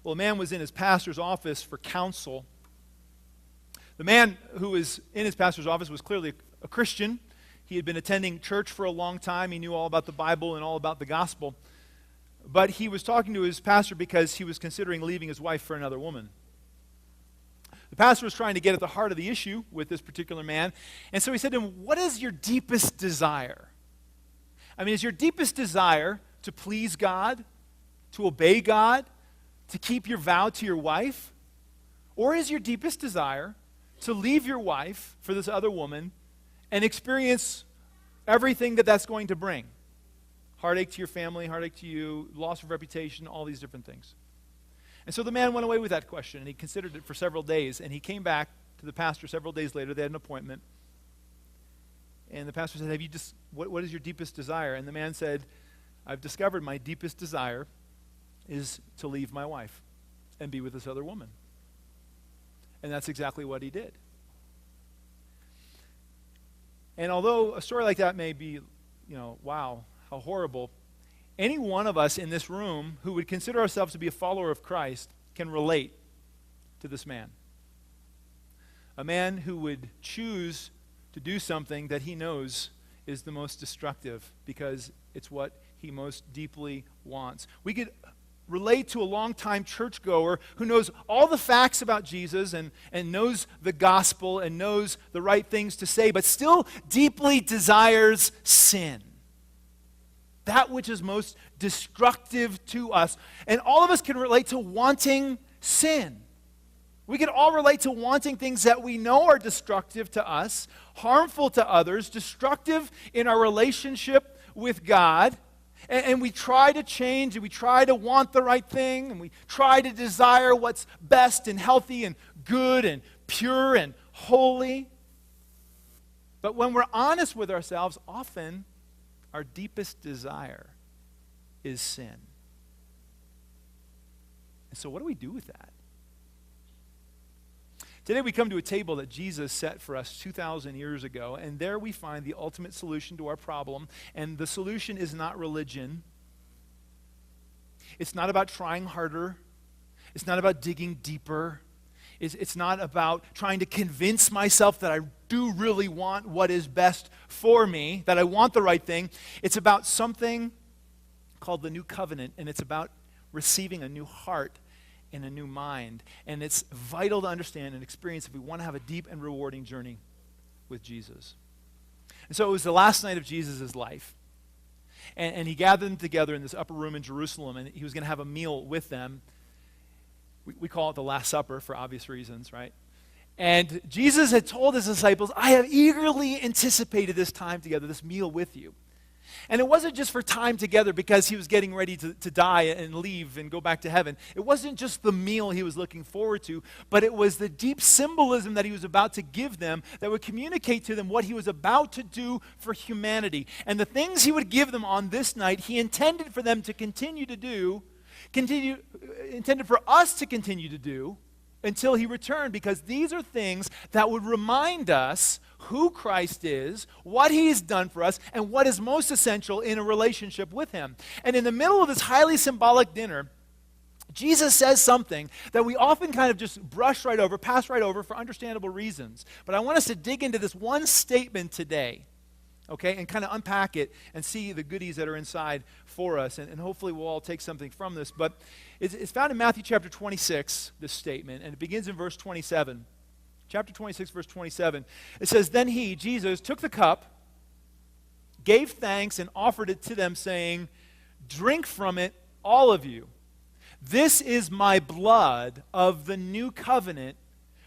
Well, a man was in his pastor's office for counsel. The man who was in his pastor's office was clearly a Christian. He had been attending church for a long time. He knew all about the Bible and all about the gospel. But he was talking to his pastor because he was considering leaving his wife for another woman. The pastor was trying to get at the heart of the issue with this particular man. And so he said to him, what is your deepest desire? I mean, is your deepest desire to please God, to obey God, to keep your vow to your wife? Or is your deepest desire to leave your wife for this other woman and experience everything that that's going to bring? Heartache to your family, heartache to you, loss of reputation, all these different things. And so the man went away with that question, and he considered it for several days, and he came back to the pastor several days later. They had an appointment. And the pastor said, what is your deepest desire? And the man said, I've discovered my deepest desire is to leave my wife and be with this other woman. And that's exactly what he did. And although a story like that may be, wow, how horrible, any one of us in this room who would consider ourselves to be a follower of Christ can relate to this man. A man who would choose to do something that he knows is the most destructive because it's what he most deeply wants. We could relate to a longtime churchgoer who knows all the facts about Jesus and knows the gospel and knows the right things to say, but still deeply desires sin. That which is most destructive to us. And all of us can relate to wanting sin. We can all relate to wanting things that we know are destructive to us, harmful to others, destructive in our relationship with God. And we try to change, and we try to want the right thing, and we try to desire what's best and healthy and good and pure and holy. But when we're honest with ourselves, often our deepest desire is sin. And so what do we do with that? Today we come to a table that Jesus set for us 2,000 years ago, and there we find the ultimate solution to our problem. And the solution is not religion. It's not about trying harder. It's not about digging deeper. It's not about trying to convince myself that I do really want what is best for me, that I want the right thing. It's about something called the new covenant, and it's about receiving a new heart and a new mind. And it's vital to understand and experience if we want to have a deep and rewarding journey with Jesus. And so it was the last night of Jesus' life. And he gathered them together in this upper room in Jerusalem, and he was going to have a meal with them. We call it the Last Supper for obvious reasons, right? And Jesus had told his disciples, I have eagerly anticipated this time together, this meal with you. And it wasn't just for time together because he was getting ready to die and leave and go back to heaven. It wasn't just the meal he was looking forward to, but it was the deep symbolism that he was about to give them that would communicate to them what he was about to do for humanity. And the things he would give them on this night, he intended for them to continue to do, intended for us to continue to do until he returned, because these are things that would remind us who Christ is, what he's done for us, and what is most essential in a relationship with him. And in the middle of this highly symbolic dinner, Jesus says something that we often kind of just brush right over, pass right over for understandable reasons. But I want us to dig into this one statement today, okay, and kind of unpack it and see the goodies that are inside for us. And hopefully we'll all take something from this. But it's found in Matthew chapter 26, this statement, and it begins in verse 27. Chapter 26, verse 27. It says, Then he, Jesus, took the cup, gave thanks, and offered it to them, saying, Drink from it, all of you. This is my blood of the new covenant,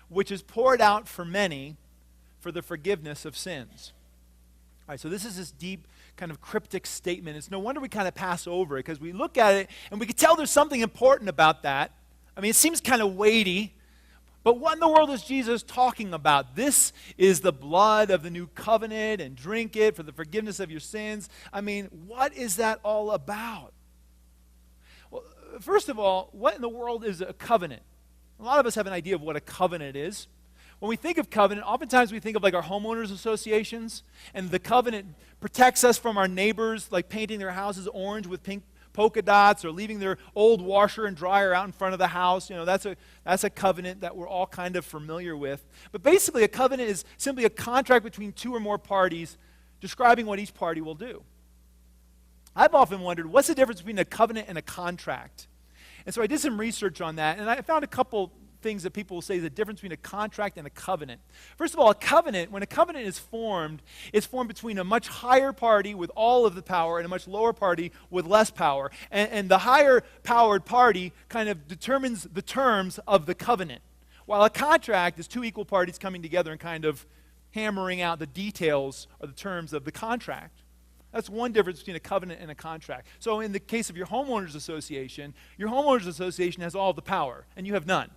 which is poured out for many for the forgiveness of sins. All right, so this is this deep kind of cryptic statement. It's no wonder we kind of pass over it, because we look at it and we can tell there's something important about that. I mean, it seems kind of weighty, but what in the world is Jesus talking about? This is the blood of the new covenant, and drink it for the forgiveness of your sins. I mean, what is that all about? Well, first of all, what in the world is a covenant? A lot of us have an idea of what a covenant is. When we think of covenant, oftentimes we think of like our homeowners associations, and the covenant protects us from our neighbors, like painting their houses orange with pink polka dots or leaving their old washer and dryer out in front of the house. That's a covenant that we're all kind of familiar with. But basically, a covenant is simply a contract between two or more parties describing what each party will do. I've often wondered, what's the difference between a covenant and a contract? And so I did some research on that, and I found a couple things that people will say is the difference between a contract and a covenant. First of all, when a covenant is formed, it's formed between a much higher party with all of the power and a much lower party with less power. And the higher powered party kind of determines the terms of the covenant, while a contract is two equal parties coming together and kind of hammering out the details or the terms of the contract. That's one difference between a covenant and a contract. So in the case of your homeowners association has all the power, and you have none.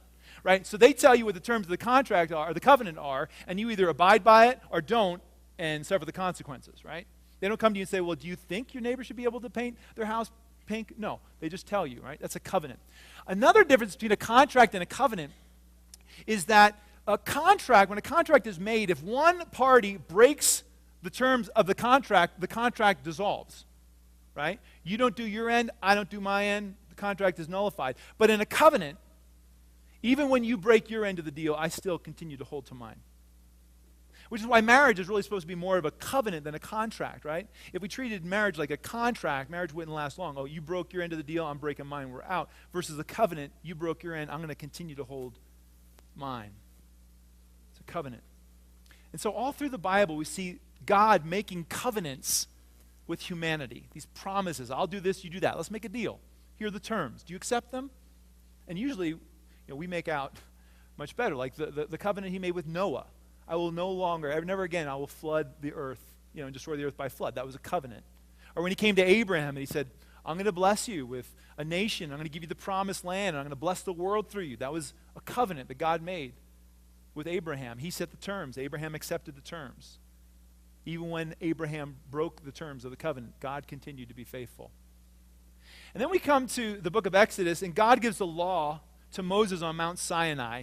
Right? So they tell you what the terms of the contract are, or the covenant are, and you either abide by it or don't and suffer the consequences, right? They don't come to you and say, well, do you think your neighbor should be able to paint their house pink? No, they just tell you, right? That's a covenant. Another difference between a contract and a covenant is that when a contract is made, if one party breaks the terms of the contract dissolves, right? You don't do your end, I don't do my end, the contract is nullified. But in a covenant, even when you break your end of the deal, I still continue to hold to mine. Which is why marriage is really supposed to be more of a covenant than a contract, right? If we treated marriage like a contract, marriage wouldn't last long. Oh, you broke your end of the deal, I'm breaking mine, we're out. Versus a covenant, you broke your end, I'm going to continue to hold mine. It's a covenant. And so all through the Bible, we see God making covenants with humanity. These promises, I'll do this, you do that. Let's make a deal. Here are the terms. Do you accept them? And usually, we make out much better. Like the covenant he made with Noah. I will never again, I will flood the earth, and destroy the earth by flood. That was a covenant. Or when he came to Abraham and he said, I'm going to bless you with a nation. I'm going to give you the promised land. And I'm going to bless the world through you. That was a covenant that God made with Abraham. He set the terms. Abraham accepted the terms. Even when Abraham broke the terms of the covenant, God continued to be faithful. And then we come to the book of Exodus, and God gives the law to Moses on Mount Sinai.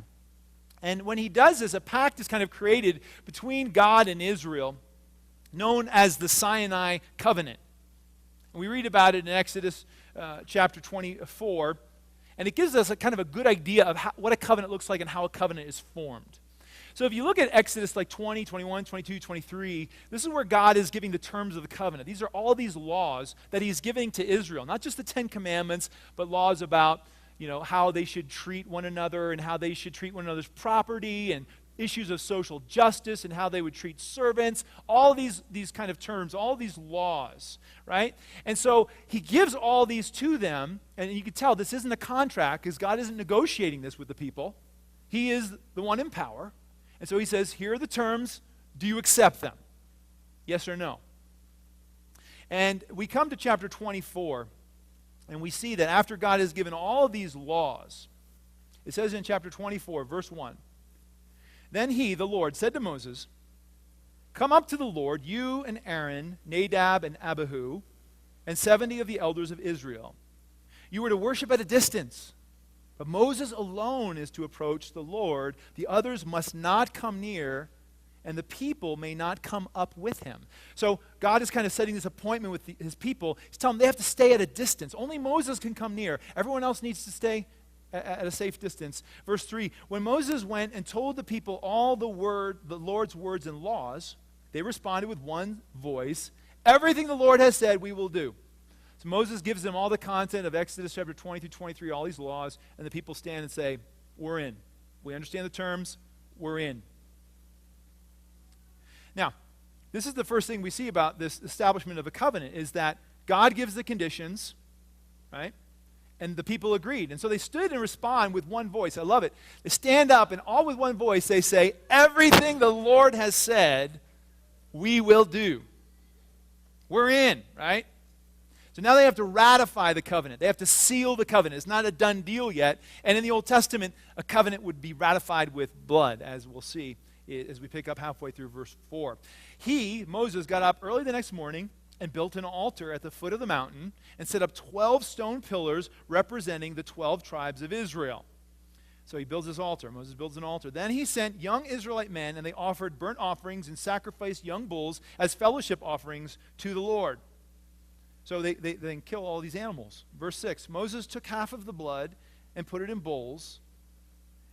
And when he does this, a pact is kind of created between God and Israel, known as the Sinai Covenant. And we read about it in Exodus chapter 24, and it gives us a kind of a good idea of what a covenant looks like and how a covenant is formed. So if you look at Exodus like 20, 21, 22, 23, this is where God is giving the terms of the covenant. These are all these laws that he's giving to Israel, not just the 10 Commandments, but laws about how they should treat one another and how they should treat one another's property and issues of social justice and how they would treat servants, all these kind of terms, all these laws, right? And so he gives all these to them, and you can tell this isn't a contract because God isn't negotiating this with the people. He is the one in power. And so he says, here are the terms. Do you accept them? Yes or no? And we come to chapter 24. And we see that after God has given all of these laws, it says in chapter 24, verse 1, Then he, the Lord, said to Moses, Come up to the Lord, you and Aaron, Nadab and Abihu, and 70 of the elders of Israel. You are to worship at a distance, but Moses alone is to approach the Lord. The others must not come near, and the people may not come up with him. So God is kind of setting this appointment with his people. He's telling them they have to stay at a distance. Only Moses can come near. Everyone else needs to stay at a safe distance. Verse 3, when Moses went and told the people all the Lord's words and laws, they responded with one voice, everything the Lord has said we will do. So Moses gives them all the content of Exodus chapter 20 through 23, all these laws, and the people stand and say, we're in. We understand the terms, we're in. Now, this is the first thing we see about this establishment of a covenant is that God gives the conditions, right? And the people agreed. And so they stood and respond with one voice. I love it. They stand up and all with one voice they say, everything the Lord has said, we will do. We're in, right? So now they have to ratify the covenant. They have to seal the covenant. It's not a done deal yet. And in the Old Testament, a covenant would be ratified with blood, as we'll see as we pick up halfway through verse 4. Moses, got up early the next morning and built an altar at the foot of the mountain and set up 12 stone pillars representing the 12 tribes of Israel. So he builds this altar. Moses builds an altar. Then he sent young Israelite men, and they offered burnt offerings and sacrificed young bulls as fellowship offerings to the Lord. So they then kill all these animals. Verse 6, Moses took half of the blood and put it in bowls,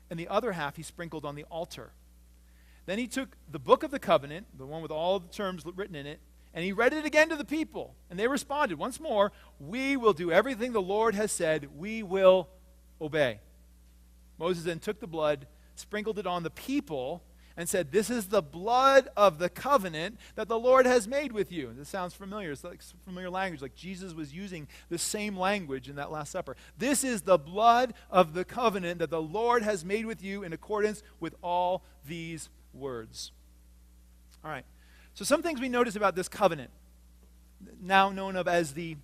and the other half he sprinkled on the altar. Then he took the book of the covenant, the one with all the terms written in it, and he read it again to the people. And they responded once more, "We will do everything the Lord has said. We will obey." Moses then took the blood, sprinkled it on the people, and said, "This is the blood of the covenant that the Lord has made with you." This sounds familiar. It's like familiar language, like Jesus was using the same language in that Last Supper. "This is the blood of the covenant that the Lord has made with you in accordance with all these words." All right. So some things we notice about this covenant, now known of as the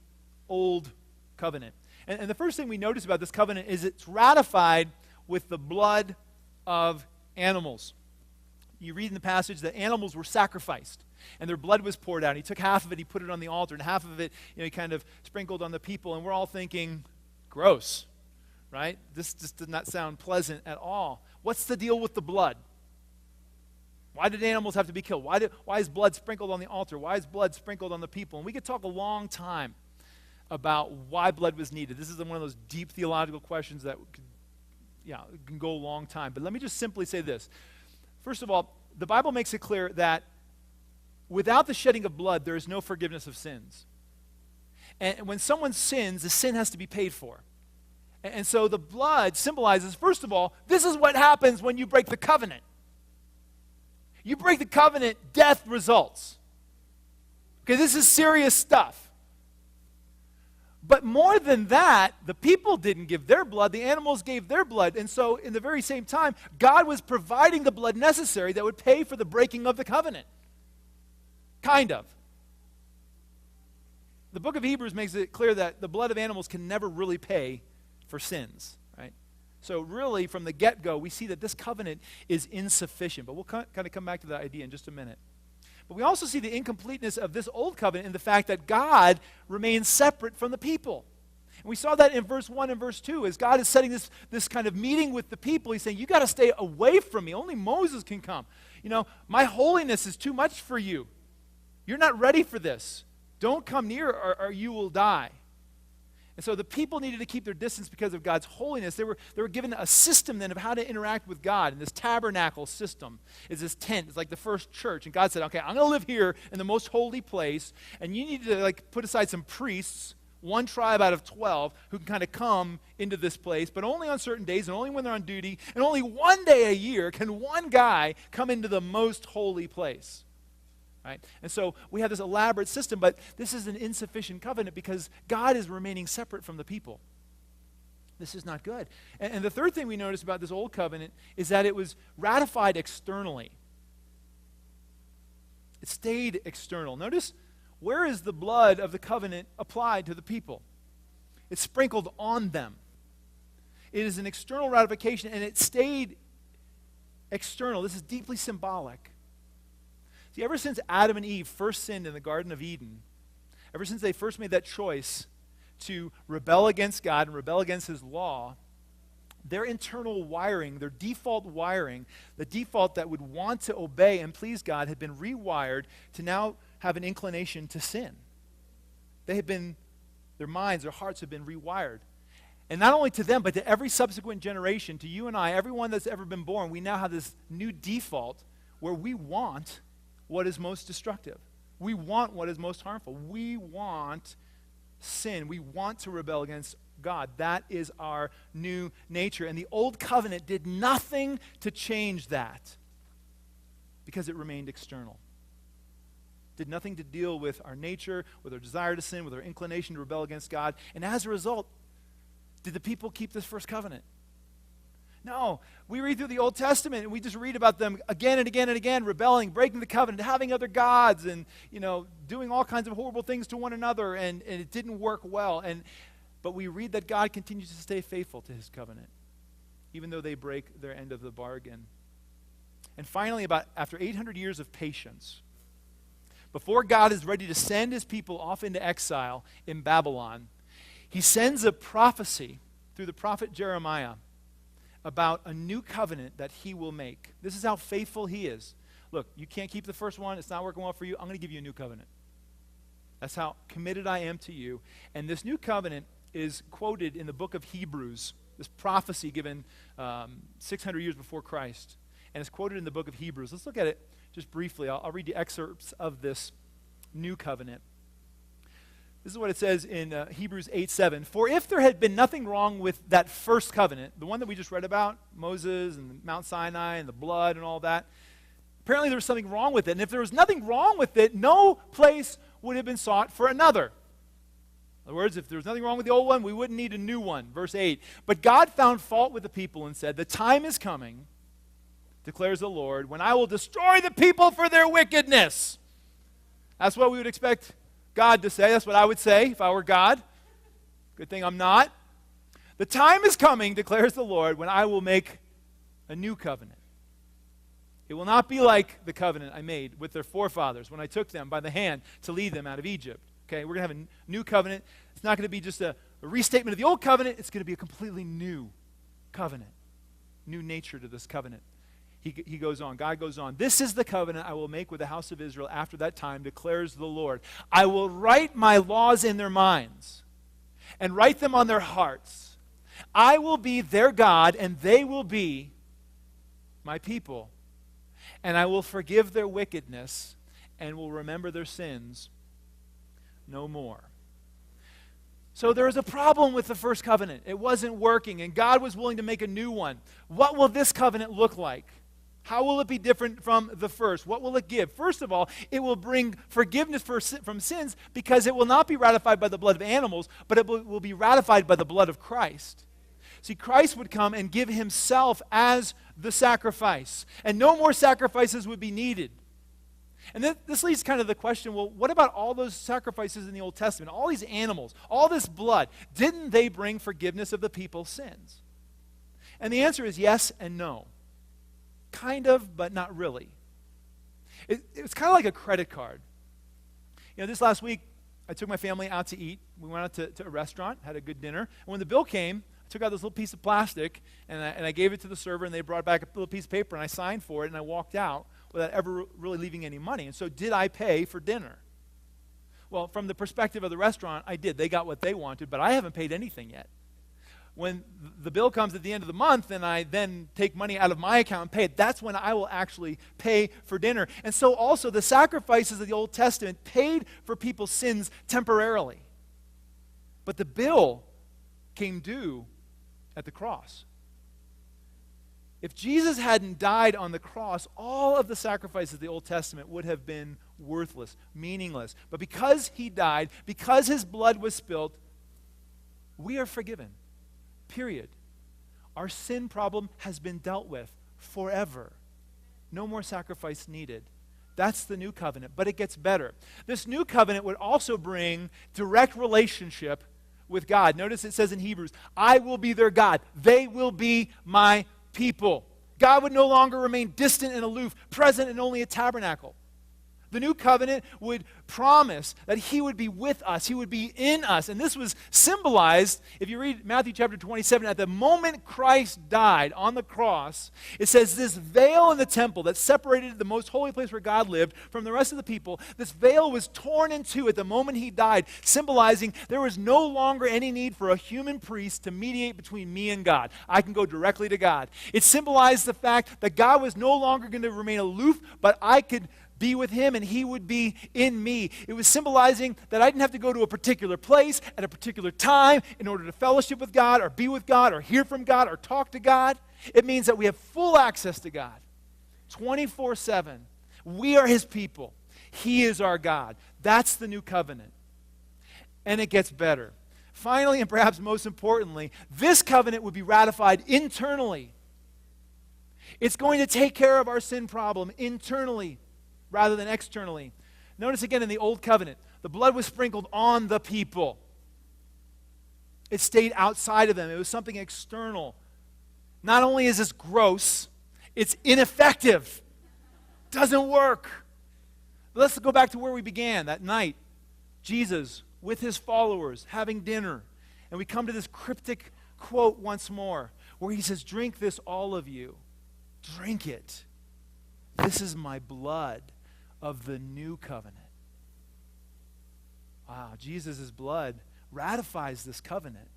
Old Covenant. And the first thing we notice about this covenant is it's ratified with the blood of animals. You read in the passage that animals were sacrificed and their blood was poured out. He took half of it, he put it on the altar, and half of it, he kind of sprinkled on the people. And we're all thinking, gross, right? This just did not sound pleasant at all. What's the deal with the blood? Why did animals have to be killed? Why is blood sprinkled on the altar? Why is blood sprinkled on the people? And we could talk a long time about why blood was needed. This is one of those deep theological questions that can go a long time. But let me just simply say this. First of all, the Bible makes it clear that without the shedding of blood, there is no forgiveness of sins. And when someone sins, the sin has to be paid for. And so the blood symbolizes, first of all, this is what happens when you break the covenant. You break the covenant, death results. Okay, this is serious stuff. But more than that, the people didn't give their blood, the animals gave their blood. And so in the very same time, God was providing the blood necessary that would pay for the breaking of the covenant. Kind of. The book of Hebrews makes it clear that the blood of animals can never really pay for sins, right? So really, from the get-go, we see that this covenant is insufficient. But we'll kind of come back to that idea in just a minute. But we also see the incompleteness of this old covenant in the fact that God remains separate from the people. And we saw that in verse 1 and verse 2. As God is setting this kind of meeting with the people, he's saying, you got to stay away from me. Only Moses can come. My holiness is too much for you. You're not ready for this. Don't come near or you will die. And so the people needed to keep their distance because of God's holiness. They were given a system then of how to interact with God. And this tabernacle system is this tent. It's like the first church. And God said, okay, I'm going to live here in the most holy place. And you need to put aside some priests, one tribe out of 12, who can kind of come into this place, but only on certain days and only when they're on duty. And only one day a year can one guy come into the most holy place. Right? And so we have this elaborate system, but this is an insufficient covenant because God is remaining separate from the people. This is not good. And the third thing we notice about this old covenant is that it was ratified externally. It stayed external. Notice, where is the blood of the covenant applied to the people? It's sprinkled on them. It is an external ratification, and it stayed external. This is deeply symbolic. See, ever since Adam and Eve first sinned in the Garden of Eden, ever since they first made that choice to rebel against God and rebel against his law, their internal wiring, their default wiring, the default that would want to obey and please God, had been rewired to now have an inclination to sin. Their minds, their hearts have been rewired. And not only to them, but to every subsequent generation, to you and I, everyone that's ever been born, we now have this new default where we want what is most destructive. We want what is most harmful. We want sin. We want to rebel against God. That is our new nature. And the old covenant did nothing to change that because it remained external. Did nothing to deal with our nature, with our desire to sin, with our inclination to rebel against God. And as a result, did the people keep this first covenant? No. We read through the Old Testament and we just read about them again and again and again, rebelling, breaking the covenant, having other gods, and doing all kinds of horrible things to one another, and it didn't work well. But we read that God continues to stay faithful to his covenant, even though they break their end of the bargain. And finally, after 800 years of patience, before God is ready to send his people off into exile in Babylon, he sends a prophecy through the prophet Jeremiah about a new covenant that he will make. This is how faithful he is. Look, you can't keep the first one. It's not working well for you. I'm going to give you a new covenant. That's how committed I am to you. And this new covenant is quoted in the book of Hebrews, this prophecy given 600 years before Christ. And it's quoted in the book of Hebrews. Let's look at it just briefly. I'll read the excerpts of this new covenant. This is what it says in Hebrews 8:7. For if there had been nothing wrong with that first covenant, the one that we just read about, Moses and Mount Sinai and the blood and all that, apparently there was something wrong with it. And if there was nothing wrong with it, no place would have been sought for another. In other words, if there was nothing wrong with the old one, we wouldn't need a new one. Verse 8. But God found fault with the people and said, the time is coming, declares the Lord, when I will destroy the people for their wickedness. That's what we would expect God to say. That's what I would say if I were God. Good thing I'm not. The time is coming, declares the Lord, when I will make a new covenant. It will not be like the covenant I made with their forefathers when I took them by the hand to lead them out of Egypt. Okay, we're going to have a new covenant. It's not going to be just a restatement of the old covenant. It's going to be a completely new covenant. New nature to this covenant. He goes on, God goes on. This is the covenant I will make with the house of Israel after that time, declares the Lord. I will write my laws in their minds and write them on their hearts. I will be their God and they will be my people. And I will forgive their wickedness and will remember their sins no more. So there was a problem with the first covenant. It wasn't working, and God was willing to make a new one. What will this covenant look like? How will it be different from the first? What will it give? First of all, it will bring forgiveness from sins because it will not be ratified by the blood of animals, but it will be ratified by the blood of Christ. See, Christ would come and give himself as the sacrifice, and no more sacrifices would be needed. And this leads kind of the question, well, what about all those sacrifices in the Old Testament? All these animals, all this blood, didn't they bring forgiveness of the people's sins? And the answer is yes and no. Kind of, but not really. It was kind of like a credit card. You know, this last week, I took my family out to eat. We went out to a restaurant, had a good dinner. And when the bill came, I took out this little piece of plastic, and I gave it to the server, and they brought back a little piece of paper, and I signed for it, and I walked out without ever really leaving any money. And so did I pay for dinner? Well, from the perspective of the restaurant, I did. They got what they wanted, but I haven't paid anything yet. When the bill comes at the end of the month and I then take money out of my account and pay it, that's when I will actually pay for dinner. And so also the sacrifices of the Old Testament paid for people's sins temporarily. But the bill came due at the cross. If Jesus hadn't died on the cross, all of the sacrifices of the Old Testament would have been worthless, meaningless. But because he died, because his blood was spilled, we are forgiven. Period. Our sin problem has been dealt with forever. No more sacrifice needed. That's the new covenant, but it gets better. This new covenant would also bring direct relationship with God. Notice it says in Hebrews, I will be their God. They will be my people. God would no longer remain distant and aloof, present in only a tabernacle. The new covenant would promise that he would be with us. He would be in us. And this was symbolized, if you read Matthew chapter 27, at the moment Christ died on the cross, it says this veil in the temple that separated the most holy place where God lived from the rest of the people, this veil was torn in two at the moment he died, symbolizing there was no longer any need for a human priest to mediate between me and God. I can go directly to God. It symbolized the fact that God was no longer going to remain aloof, but I could be with him and he would be in me. It was symbolizing that I didn't have to go to a particular place at a particular time in order to fellowship with God or be with God or hear from God or talk to God. It means that we have full access to God 24/7. We are his people. He is our God. That's the new covenant. And it gets better. Finally, and perhaps most importantly, this covenant would be ratified internally. It's going to take care of our sin problem internally rather than externally. Notice again in the Old Covenant, the blood was sprinkled on the people. It stayed outside of them. It was something external. Not only is this gross, it's ineffective. Doesn't work. But let's go back to where we began that night. Jesus with his followers having dinner. And we come to this cryptic quote once more where he says, drink this, all of you. Drink it. This is my blood of the new covenant. Jesus' blood ratifies this covenant.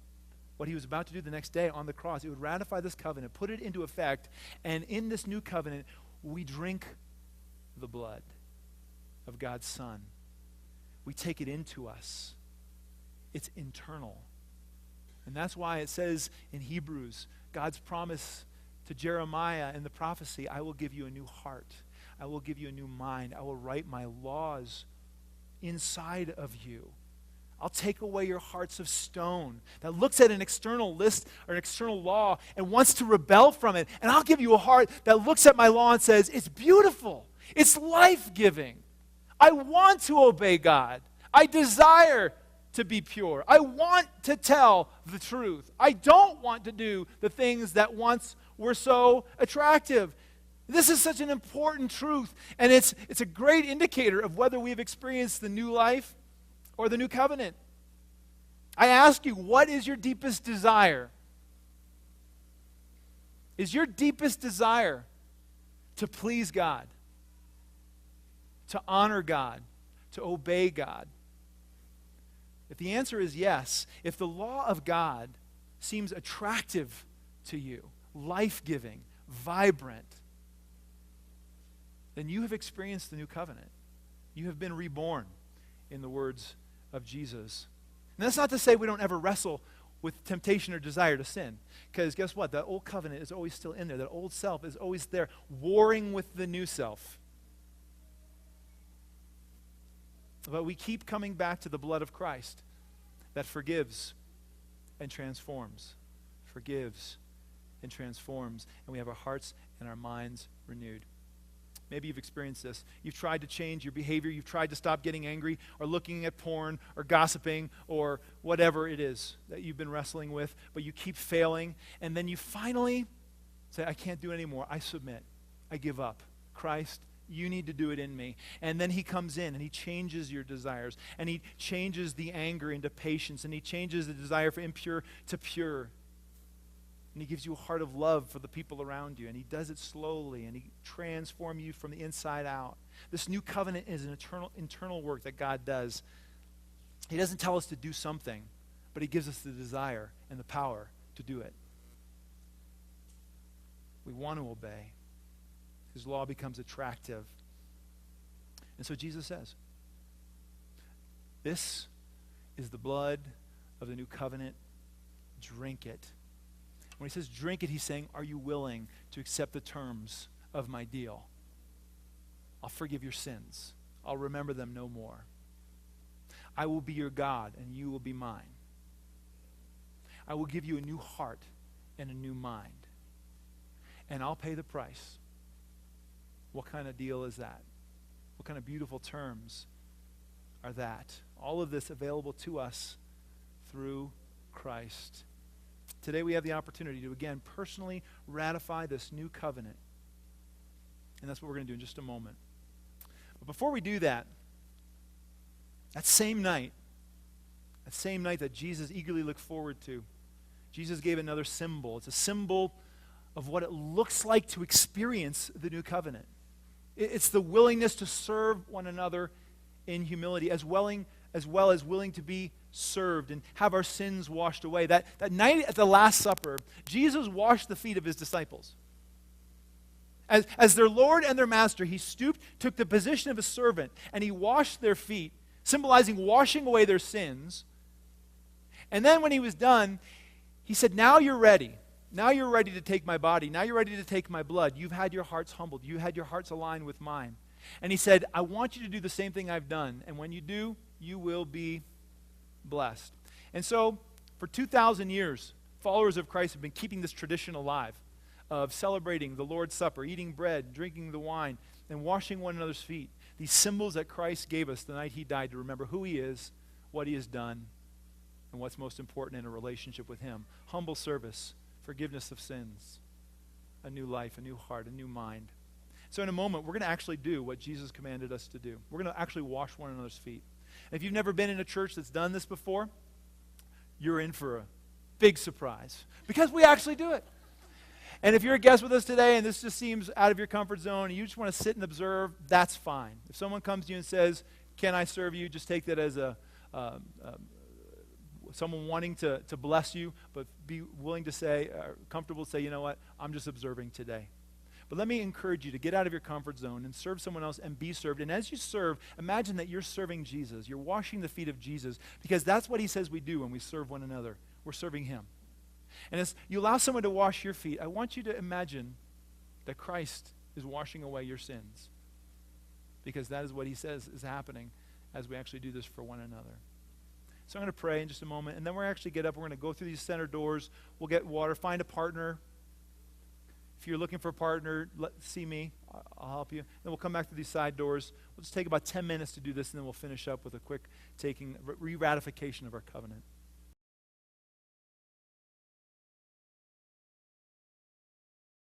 What he was about to do the next day on the cross, it would ratify this covenant, put it into effect, and in this new covenant, we drink the blood of God's Son. We take it into us. It's internal. And that's why it says in Hebrews, God's promise to Jeremiah in the prophecy, I will give you a new heart. I will give you a new mind. I will write my laws inside of you. I'll take away your hearts of stone that looks at an external list or an external law and wants to rebel from it. And I'll give you a heart that looks at my law and says, it's beautiful. It's life-giving. I want to obey God. I desire to be pure. I want to tell the truth. I don't want to do the things that once were so attractive. This is such an important truth, and it's a great indicator of whether we've experienced the new life or the new covenant. I ask you, what is your deepest desire? Is your deepest desire to please God, to honor God, to obey God? If the answer is yes, if the law of God seems attractive to you, life-giving, vibrant, then you have experienced the new covenant. You have been reborn, in the words of Jesus. And that's not to say we don't ever wrestle with temptation or desire to sin. Because guess what? That old covenant is always still in there. That old self is always there, warring with the new self. But we keep coming back to the blood of Christ that forgives and transforms. Forgives and transforms. And we have our hearts and our minds renewed. Maybe you've experienced this. You've tried to change your behavior. You've tried to stop getting angry or looking at porn or gossiping or whatever it is that you've been wrestling with, but you keep failing. And then you finally say, I can't do it anymore. I submit. I give up. Christ, you need to do it in me. And then he comes in and he changes your desires. And he changes the anger into patience. And he changes the desire for impure to pure. And he gives you a heart of love for the people around you. And he does it slowly. And he transforms you from the inside out. This new covenant is an internal work that God does. He doesn't tell us to do something, but he gives us the desire and the power to do it. We want to obey. His law becomes attractive. And so Jesus says, this is the blood of the new covenant. Drink it. When he says drink it, he's saying, are you willing to accept the terms of my deal? I'll forgive your sins. I'll remember them no more. I will be your God, and you will be mine. I will give you a new heart and a new mind. And I'll pay the price. What kind of deal is that? What kind of beautiful terms are that? All of this available to us through Christ. Today we have the opportunity to again personally ratify this new covenant. And that's what we're going to do in just a moment. But before we do that, that same night that Jesus eagerly looked forward to, Jesus gave another symbol. It's a symbol of what it looks like to experience the new covenant. It's the willingness to serve one another in humility, as well as willing to be served and have our sins washed away. That night at the Last Supper, Jesus washed the feet of his disciples. As their Lord and their Master, he stooped, took the position of a servant, and he washed their feet, symbolizing washing away their sins. And then when he was done, he said, now you're ready. Now you're ready to take my body. Now you're ready to take my blood. You've had your hearts humbled. You had your hearts aligned with mine. And he said, I want you to do the same thing I've done. And when you do, you will be blessed. And so, for 2,000 years, followers of Christ have been keeping this tradition alive of celebrating the Lord's Supper, eating bread, drinking the wine, and washing one another's feet. These symbols that Christ gave us the night he died to remember who he is, what he has done, and what's most important in a relationship with him. Humble service, forgiveness of sins, a new life, a new heart, a new mind. So in a moment, we're going to actually do what Jesus commanded us to do. We're going to actually wash one another's feet. And if you've never been in a church that's done this before, you're in for a big surprise because we actually do it. And if you're a guest with us today and this just seems out of your comfort zone and you just want to sit and observe, that's fine. If someone comes to you and says, can I serve you, just take that as a someone wanting to bless you, but be willing to say, comfortable to say, you know what, I'm just observing today. But let me encourage you to get out of your comfort zone and serve someone else and be served. And as you serve, imagine that you're serving Jesus. You're washing the feet of Jesus, because that's what he says we do when we serve one another. We're serving him. And as you allow someone to wash your feet, I want you to imagine that Christ is washing away your sins, because that is what he says is happening as we actually do this for one another. So I'm going to pray in just a moment, and then we're actually get up. We're going to go through these center doors. We'll get water, find a partner. If you're looking for a partner, see me. I'll help you. Then we'll come back to these side doors. We'll just take about 10 minutes to do this, and then we'll finish up with a quick re-ratification of our covenant.